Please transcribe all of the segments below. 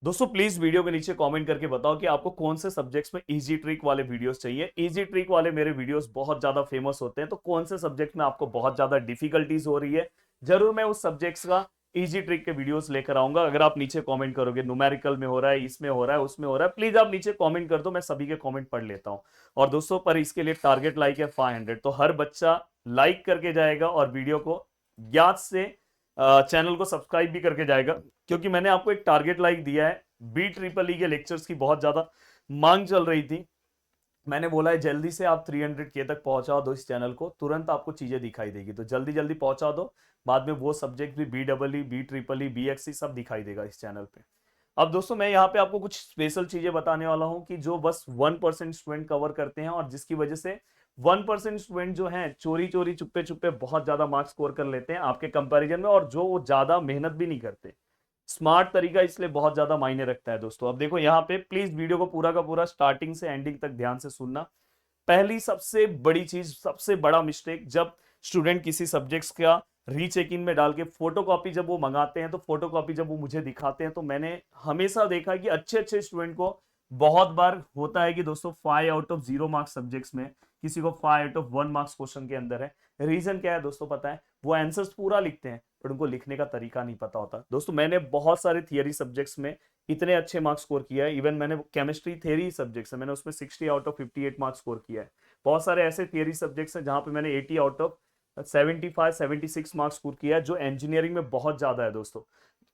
दोस्तों please video के नीचे कमेंट करके बताओ कि आपको कौन से सब्जेक्ट्स में इजी ट्रिक वाले वीडियोस चाहिए। इजी ट्रिक वाले मेरे वीडियोस बहुत ज्यादा फेमस होते हैं, तो कौन से सब्जेक्ट में आपको बहुत ज्यादा डिफिकल्टीज हो रही है, जरूर मैं उस सब्जेक्ट्स का इजी ट्रिक के वीडियोस लेकर आऊंगा। अगर आप नीचे कमेंट करोगे न्यूमेरिकल में हो रहा है, इसमें हो रहा है, उसमें हो रहा है, प्लीज आप नीचे कमेंट कर दो, मैं सभी के कमेंट पढ़ लेता हूं। और दोस्तों पर इसके लिए टारगेट लाइक है 500, तो हर बच्चा लाइक करके जाएगा और वीडियो को याद से चैनल को सब्सक्राइब भी करके जाएगा, क्योंकि मैंने आपको एक टारगेट लाइक दिया है। बी ट्रिपल ई के लेक्चर्स की बहुत ज्यादा मांग चल रही थी, मैंने बोला है जल्दी से आप 300K तक पहुंचा दो इस चैनल को, तुरंत आपको चीजें दिखाई देगी, तो जल्दी जल्दी पहुंचा दो। बाद में वो सब्जेक्ट भी B double E, B triple E, B X सब दिखाई देगा इस चैनल पे। अब दोस्तों मैं यहाँ पे आपको कुछ स्पेशल चीजें बताने वाला हूँ कि जो बस 1% स्टूडेंट कवर करते हैं, और जिसकी वजह से 1% स्टूडेंट जो है चोरी चोरी चुप्पे चुप्पे बहुत ज्यादा मार्क्स स्कोर कर लेते हैं आपके कंपैरिजन में, और जो वो ज्यादा मेहनत भी नहीं करते। स्मार्ट तरीका इसलिए बहुत ज्यादा मायने रखता है दोस्तों। अब देखो यहाँ पे प्लीज वीडियो को पूरा का पूरा स्टार्टिंग से एंडिंग तक ध्यान से सुनना। पहली सबसे बड़ी चीज, सबसे बड़ा मिस्टेक, जब स्टूडेंट किसी सब्जेक्ट्स का रीचेक इन में डाल के फोटोकॉपी जब वो मंगाते हैं, तो फोटोकॉपी जब वो मुझे दिखाते हैं, तो मैंने हमेशा देखा कि अच्छे अच्छे स्टूडेंट को बहुत बार होता है कि दोस्तों 5 आउट ऑफ 0 मार्क्स सब्जेक्ट्स में, किसी को 5 आउट ऑफ 1 मार्क्स क्वेश्चन के अंदर है। रीजन क्या है दोस्तों पता है? वो आंसर्स पूरा लिखते हैं पर उनको लिखने का तरीका नहीं पता होता। दोस्तों मैंने बहुत सारे थियरी सब्जेक्ट्स में इतने अच्छे मार्क्स स्कोर किया है, इवन मैंने केमिस्ट्री थियरी सब्जेक्ट्स है, मैंने उसमें 60 आउट ऑफ 58 मार्क्स स्कोर किया है। बहुत सारे ऐसे थियरी सब्जेक्ट्स हैं जहां पे मैंने 80 आउट ऑफ 75 76 मार्क्स स्कोर किया है, जो इंजीनियरिंग में बहुत ज्यादा है दोस्तों।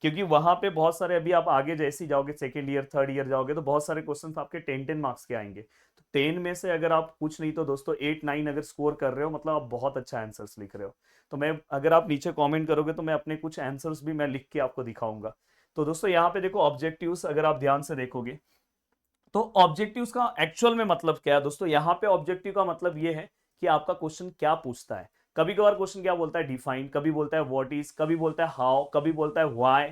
क्योंकि वहां पे बहुत सारे, अभी आप आगे जैसे ही जाओगे, सेकेंड ईयर थर्ड ईयर जाओगे, तो बहुत सारे क्वेश्चन आपके 10 10 मार्क्स के आएंगे। तो 10 में से अगर आप कुछ नहीं तो दोस्तों 8 9 अगर स्कोर कर रहे हो, मतलब आप बहुत अच्छा आंसर्स लिख रहे हो। तो मैं, अगर आप नीचे कमेंट करोगे तो मैं अपने कुछ आंसर्स भी मैं लिख के आपको दिखाऊंगा। तो दोस्तों यहाँ पे देखो ऑब्जेक्टिव्स, अगर आप ध्यान से देखोगे तो ऑब्जेक्टिव्स का एक्चुअल में मतलब क्या है दोस्तों। यहाँ पे ऑब्जेक्टिव का मतलब ये है कि आपका क्वेश्चन क्या पूछता है। कभी कभार क्वेश्चन क्या बोलता है, डिफाइन, कभी बोलता है व्हाट इज, कभी बोलता है हाउ, कभी बोलता है व्हाई।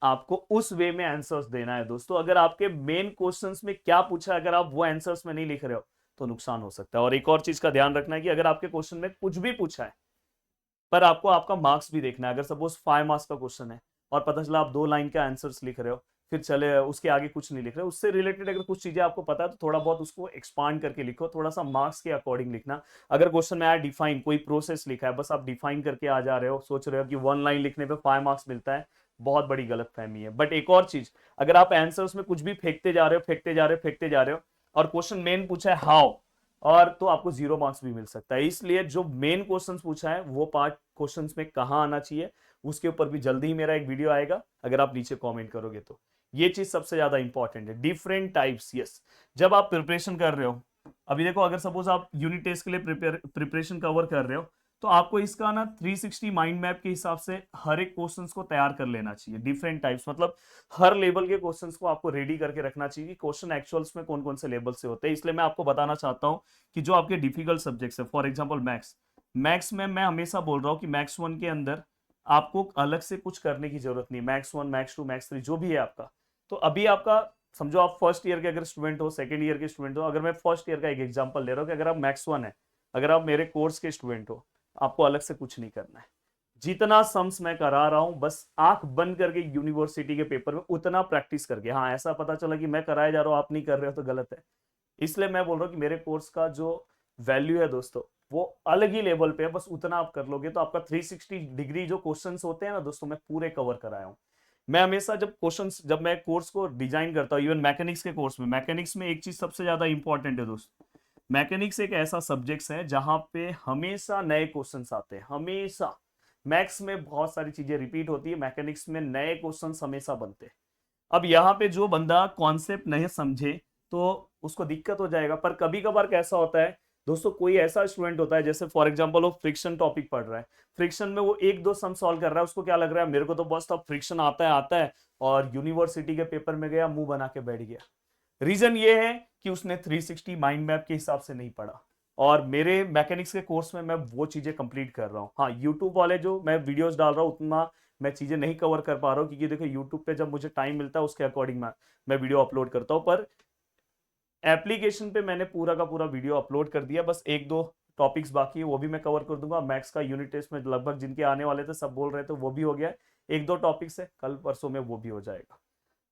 आपको उस वे में आंसर्स देना है दोस्तों। अगर आपके मेन क्वेश्चंस में क्या पूछा है, अगर आप वो आंसर्स में नहीं लिख रहे हो तो नुकसान हो सकता है। और एक और चीज का ध्यान रखना है कि अगर आपके क्वेश्चन में कुछ भी पूछा है पर आपको आपका मार्क्स भी देखना है, अगर सपोज 5 मार्क्स का क्वेश्चन है और पता चला आप 2 लाइन के आंसर्स लिख रहे हो, फिर चले उसके आगे कुछ नहीं लिख रहे, उससे रिलेटेड अगर कुछ चीजें आपको पता है तो थोड़ा बहुत उसको एक्सपांड करके लिखो, थोड़ा सा मार्क्स के अकॉर्डिंग लिखना। अगर क्वेश्चन में आया डिफाइन, कोई प्रोसेस लिखा है, बस आप डिफाइन करके आ जा रहे हो, सोच रहे हो कि 1 लाइन लिखने पे 5 मार्क्स मिलता है, बहुत बड़ी गलत फहमी है। बट एक और चीज, अगर आप आंसर्स में कुछ भी फेंकते जा रहे हो, फेंकते जा रहे हो, फेंकते जा रहे हो, और क्वेश्चन मेन पूछा है हाउ, और तो आपको 0 मार्क्स भी मिल सकता है। इसलिए जो मेन क्वेश्चंस पूछा है वो पार्ट क्वेश्चंस में कहाँ आना चाहिए, उसके ऊपर भी जल्दी ही मेरा एक वीडियो आएगा, अगर आप नीचे कमेंट करोगे तो। ये चीज सबसे ज्यादा इंपॉर्टेंट है, डिफरेंट टाइप्स। यस, जब आप प्रिपरेशन कर रहे हो, अभी देखो अगर सपोज आप यूनिट टेस्ट के लिए प्रिपरेशन कवर कर रहे हो, तो आपको इसका ना 360 माइंड मैप के हिसाब से हर एक क्वेश्चंस को तैयार कर लेना चाहिए। डिफरेंट टाइप्स मतलब हर लेवल के क्वेश्चंस को आपको रेडी करके रखना चाहिए कि क्वेश्चन एक्चुअल्स में कौन कौन से लेवल से होते हैं। इसलिए मैं आपको बताना चाहता हूं कि जो आपके डिफिकल्ट सब्जेक्ट्स है, फॉर एग्जांपल मैथ्स, मैथ्स में मैं हमेशा बोल रहा हूं कि मैथ्स 1 के अंदर आपको अलग से कुछ करने की जरूरत नहीं। मैथ्स 1, मैथ्स 2, मैथ्स 3 जो भी है आपका, तो अभी आपका समझो आप फर्स्ट ईयर के अगर स्टूडेंट हो, सेकंड ईयर के स्टूडेंट हो, अगर मैं फर्स्ट ईयर का एक एग्जांपल ले रहा हूं कि अगर आप मैथ्स 1 है, अगर आप मेरे कोर्स के स्टूडेंट हो, आपको अलग से कुछ नहीं करना है। जितना सम्स मैं करा रहा हूं, बस आंख बंद करके यूनिवर्सिटी के पेपर में उतना प्रैक्टिस करके, हाँ ऐसा पता चला कि मैं कराया जा रहा हूं आप नहीं कर रहे हो तो गलत है। इसलिए मैं बोल रहा हूँ कि मेरे कोर्स का जो वैल्यू है दोस्तों, वो अलग ही लेवल पे है। बस उतना आप कर लोगे तो आपका 360 डिग्री जो क्वेश्चंस होते हैं ना दोस्तों, मैं पूरे कवर कराया हूँ। मैं हमेशा जब क्वेश्चंस, जब मैं कोर्स को डिजाइन करता हूँ, इवन मैकेनिक्स के कोर्स में, मैकेनिक्स में एक चीज सबसे ज्यादा इंपॉर्टेंट है दोस्तों, मैकेनिक्स एक ऐसा सब्जेक्ट है जहां पे हमेशा नए क्वेश्चंस आते हैं, हमेशा। मैथ्स में बहुत सारी चीजें रिपीट होती है, मैकेनिक्स में नए क्वेश्चंस हमेशा बनते हैं। अब यहाँ पे जो बंदा कॉन्सेप्ट नहीं समझे तो उसको दिक्कत हो जाएगा। पर कभी कभार कैसा होता है दोस्तों, कोई ऐसा स्टूडेंट होता है, जैसे फॉर एग्जांपल वो फ्रिक्शन टॉपिक पढ़ रहा है, फ्रिक्शन में वो एक दो सम सॉल्व कर रहा है, उसको क्या लग रहा है, मेरे को तो बस अब फ्रिक्शन आता है आता है, और यूनिवर्सिटी के पेपर में गया मुंह बना के बैठ गया। रीजन ये है कि उसने 360 माइंड मैप के हिसाब से नहीं पढ़ा। और मेरे मैकेनिक्स के कोर्स में मैं वो चीजें कंप्लीट कर रहा हूँ। हाँ, यूट्यूब वाले जो मैं वीडियोस डाल रहा हूँ उतना मैं चीजें नहीं कवर कर पा रहा हूँ, क्योंकि देखो यूट्यूब पे जब मुझे टाइम मिलता है उसके अकॉर्डिंग मैं वीडियो अपलोड करता हूँ। पर एप्लीकेशन पे मैंने पूरा का पूरा वीडियो अपलोड कर दिया, बस एक दो टॉपिक्स बाकी है, वो भी मैं कवर कर दूंगा। मैथ्स का यूनिट टेस्ट में लगभग जिनके आने वाले थे सब बोल रहे थे वो भी हो गया, एक दो टॉपिक्स है, कल परसों में वो भी हो जाएगा।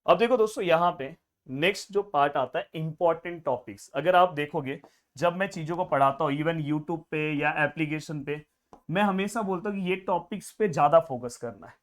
अब देखो दोस्तों, यहाँ पे नेक्स्ट जो पार्ट आता है इंपॉर्टेंट टॉपिक्स। अगर आप देखोगे जब मैं चीजों को पढ़ाता हूँ इवन यूट्यूब पे या एप्लीकेशन पे, मैं हमेशा बोलता हूँ कि ये टॉपिक्स पे ज्यादा फोकस करना है।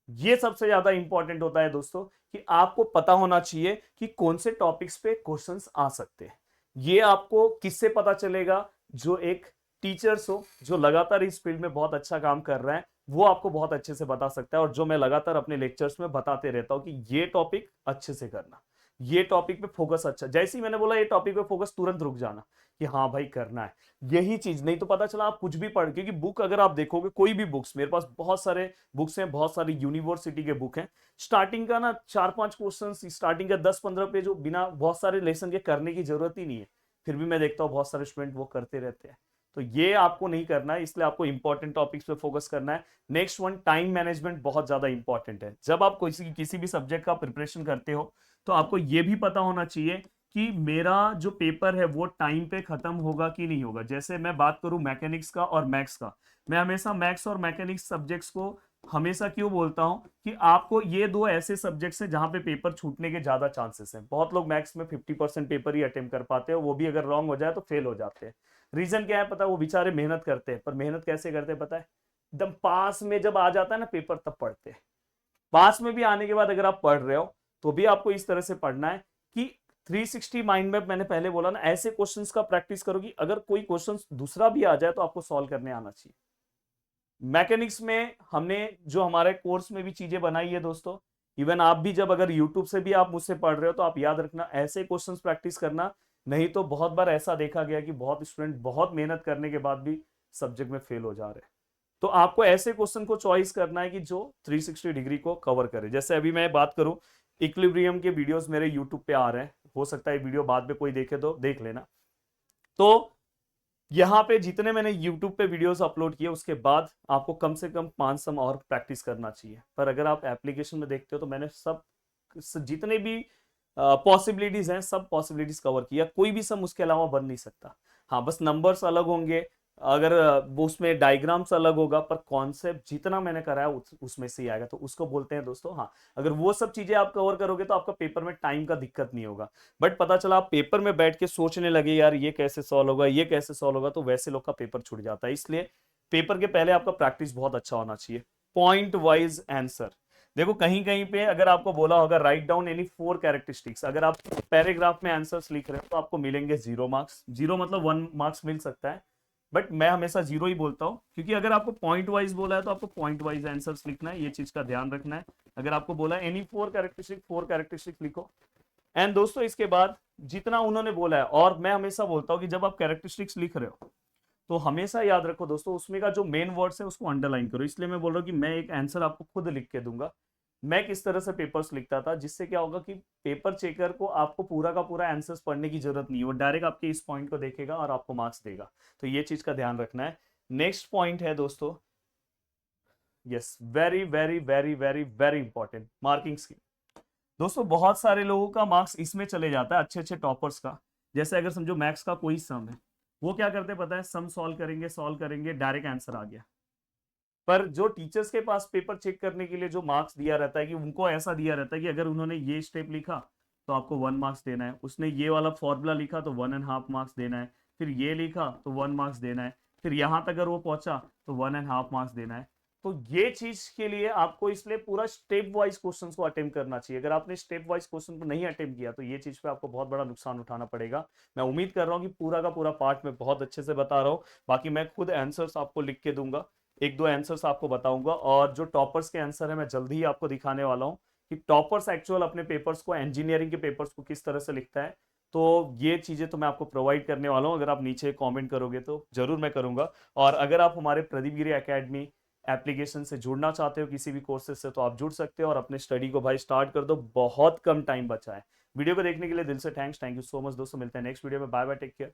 ये सबसे ज्यादा इंपॉर्टेंट होता है दोस्तों, कि आपको पता होना चाहिए कि कौन से टॉपिक्स पे क्वेश्चंस आ सकते हैं। ये आपको किससे पता चलेगा? जो एक टीचर्स हो, जो लगातार इस फील्ड में बहुत अच्छा काम कर रहा है, वो आपको बहुत अच्छे से बता सकता है। और जो मैं लगातार अपने लेक्चर्स में बताते रहता हूं कि ये टॉपिक अच्छे से करना, ये टॉपिक पे फोकस अच्छा, जैसे ही मैंने बोला ये टॉपिक पे फोकस, तुरंत रुक जाना कि हाँ भाई करना है यही चीज। नहीं तो पता चला आप कुछ भी पढ़, क्योंकि बुक अगर आप देखोगे कोई भी बुक्स, मेरे पास बहुत सारे बुक्स हैं, बहुत सारी यूनिवर्सिटी के बुक हैं, स्टार्टिंग का ना 4-5 क्वेश्चन, स्टार्टिंग का 10-15 पेज बिना बहुत सारे लेसन के करने की जरूरत ही नहीं है, फिर भी मैं देखता हूँ बहुत सारे स्टूडेंट वो करते रहते हैं। तो ये आपको नहीं करना है, इसलिए आपको इंपॉर्टेंट टॉपिक्स पे फोकस करना है। नेक्स्ट वन, टाइम मैनेजमेंट बहुत ज्यादा इंपॉर्टेंट है। जब आप किसी भी सब्जेक्ट का प्रिपरेशन करते हो तो आपको ये भी पता होना चाहिए कि मेरा जो पेपर है वो टाइम पे खत्म होगा कि नहीं होगा। जैसे मैं बात करूं मैकेनिक्स का और मैथ्स का, मैं हमेशा मैथ्स और मैकेनिक्स सब्जेक्ट्स को हमेशा क्यों बोलता हूं कि आपको ये दो ऐसे सब्जेक्ट्स हैं जहां पे पेपर छूटने के ज्यादा चांसेस हैं। बहुत लोग मैथ्स में 50% पेपर ही अटेम्प्ट कर पाते हैं, वो भी अगर रॉन्ग हो जाए तो फेल हो जाते हैं। रीजन क्या है पता है? वो बेचारे मेहनत करते हैं, पर मेहनत कैसे करते हैं पता है? एकदम पास में जब आ जाता है ना पेपर, तब पढ़ते हैं। पास में भी आने के बाद अगर आप पढ़ रहे हो तो भी आपको इस तरह से पढ़ना है कि 360 माइंड मैप, मैंने पहले बोला ना, ऐसे क्वेश्चंस का प्रैक्टिस करो कि अगर कोई क्वेश्चन दूसरा भी आ जाए तो आपको सॉल्व करने आना चाहिए। मैकेनिक्स में हमने जो हमारे कोर्स में भी चीजें बनाई है दोस्तों, इवन आप भी जब अगर यूट्यूब से भी आप मुझसे पढ़ रहे हो तो आप याद रखना ऐसे क्वेश्चंस प्रैक्टिस करना। नहीं तो बहुत बार ऐसा देखा गया कि बहुत स्टूडेंट बहुत मेहनत करने के बाद भी सब्जेक्ट में फेल हो जा रहे हैं। तो आपको ऐसे क्वेश्चन को चॉइस करना है कि जो 360 डिग्री को कवर करे। जैसे अभी मैं बात करूं, इक्विलिब्रियम के वीडियोस मेरे यूट्यूब पे आ रहे हैं, हो सकता है वीडियो बाद में कोई देखे तो देख लेना। तो यहाँ पे जितने मैंने यूट्यूब पे वीडियोस अपलोड किए उसके बाद आपको कम से कम 5 सम और प्रैक्टिस करना चाहिए। पर अगर आप एप्लीकेशन में देखते हो तो मैंने सब जितने भी पॉसिबिलिटीज हैं सब पॉसिबिलिटीज कवर किया, कोई भी सम उसके अलावा बन नहीं सकता। हाँ बस नंबर्स अलग होंगे, अगर वो उसमें डायग्राम्स अलग होगा, पर कॉन्सेप्ट जितना मैंने कराया उसमें से ही आएगा, तो उसको बोलते हैं दोस्तों। हाँ अगर वो सब चीजें आप कवर करोगे तो आपका पेपर में टाइम का दिक्कत नहीं होगा। बट पता चला आप पेपर में बैठ के सोचने लगे यार ये कैसे सॉल्व होगा, ये कैसे सॉल्व होगा, तो वैसे लोग का पेपर छूट जाता है। इसलिए पेपर के पहले आपका प्रैक्टिस बहुत अच्छा होना चाहिए। पॉइंट वाइज आंसर, देखो कहीं कहीं पे अगर आपको बोला होगा राइट डाउन एनी 4 कैरेक्टरिस्टिक्स, अगर आप पैराग्राफ में आंसर्स लिख रहे हो तो आपको मिलेंगे 0 मार्क्स। 0 मतलब 1 मार्क्स मिल सकता है, बट मैं हमेशा 0 ही बोलता हूँ, क्योंकि अगर आपको पॉइंट वाइज बोला है तो आपको पॉइंट वाइज आंसर्स लिखना है, ये चीज का ध्यान रखना है। अगर आपको बोला है एनी 4 कैरेक्टरिस्टिक लिखो। एंड दोस्तों इसके बाद जितना उन्होंने बोला है, और मैं हमेशा बोलता हूँ कि जब आप कैरेक्टरिस्टिक्स लिख रहे हो तो हमेशा याद रखो दोस्तों, उसमें का जो मेन वर्ड्स है उसको अंडरलाइन करो। इसलिए मैं बोल रहा हूँ कि मैं एक आंसर आपको खुद लिख के दूंगा। मैं किस तरह से पेपर्स लिखता था, जिससे क्या होगा कि पेपर चेकर को आपको पूरा का पूरा आंसर्स पढ़ने की जरूरत नहीं है, वो डायरेक्ट आपके इस पॉइंट को देखेगा और आपको मार्क्स देगा। तो ये चीज का ध्यान रखना है। नेक्स्ट पॉइंट है दोस्तों, yes, very very very very very important, marking scheme. दोस्तों बहुत सारे लोगों का मार्क्स इसमें चले जाता है, अच्छे अच्छे टॉपर्स का। जैसे अगर समझो मैथ्स का कोई सम है, वो क्या करते हैं पता है? सम सॉल्व करेंगे डायरेक्ट आंसर आ गया। पर जो टीचर्स के पास पेपर चेक करने के लिए जो मार्क्स दिया रहता है, कि उनको ऐसा दिया रहता है कि अगर उन्होंने ये स्टेप लिखा तो आपको 1 मार्क्स देना है, उसने ये वाला फॉर्मूला लिखा तो 1.5 मार्क्स देना है, फिर ये लिखा तो 1 मार्क्स देना है, फिर यहां तक अगर वो पहुंचा तो 1.5 मार्क्स देना है। तो ये चीज के लिए आपको इसलिए पूरा स्टेप वाइज क्वेश्चंस को अटेम्प्ट करना चाहिए। अगर आपने स्टेप वाइज क्वेश्चन को नहीं अटेम्प्ट किया तो ये चीज पे आपको बहुत बड़ा नुकसान उठाना पड़ेगा। मैं उम्मीद कर रहा हूँ कि पूरा का पूरा पार्ट में बहुत अच्छे से बता रहा हूँ। बाकी मैं खुद आंसर्स आपको लिख के दूंगा, एक दो आंसर्स आपको बताऊंगा, और जो टॉपर्स के आंसर है मैं जल्दी ही आपको दिखाने वाला हूँ कि टॉपर्स एक्चुअल अपने पेपर्स को, इंजीनियरिंग के पेपर्स को किस तरह से लिखता है। तो ये चीजें तो मैं आपको प्रोवाइड करने वाला हूँ, अगर आप नीचे कमेंट करोगे तो जरूर मैं करूंगा। और अगर आप हमारे प्रदीप गिरी एकेडमी एप्लीकेशन से जुड़ना चाहते हो किसी भी कोर्सेज से, तो आप जुड़ सकते हो और अपने स्टडी को भाई स्टार्ट कर दो, बहुत कम टाइम बचा है। वीडियो को देखने के लिए दिल से थैंक यू सो मच दोस्तों, मिलते हैं नेक्स्ट वीडियो में। Bye bye, take care.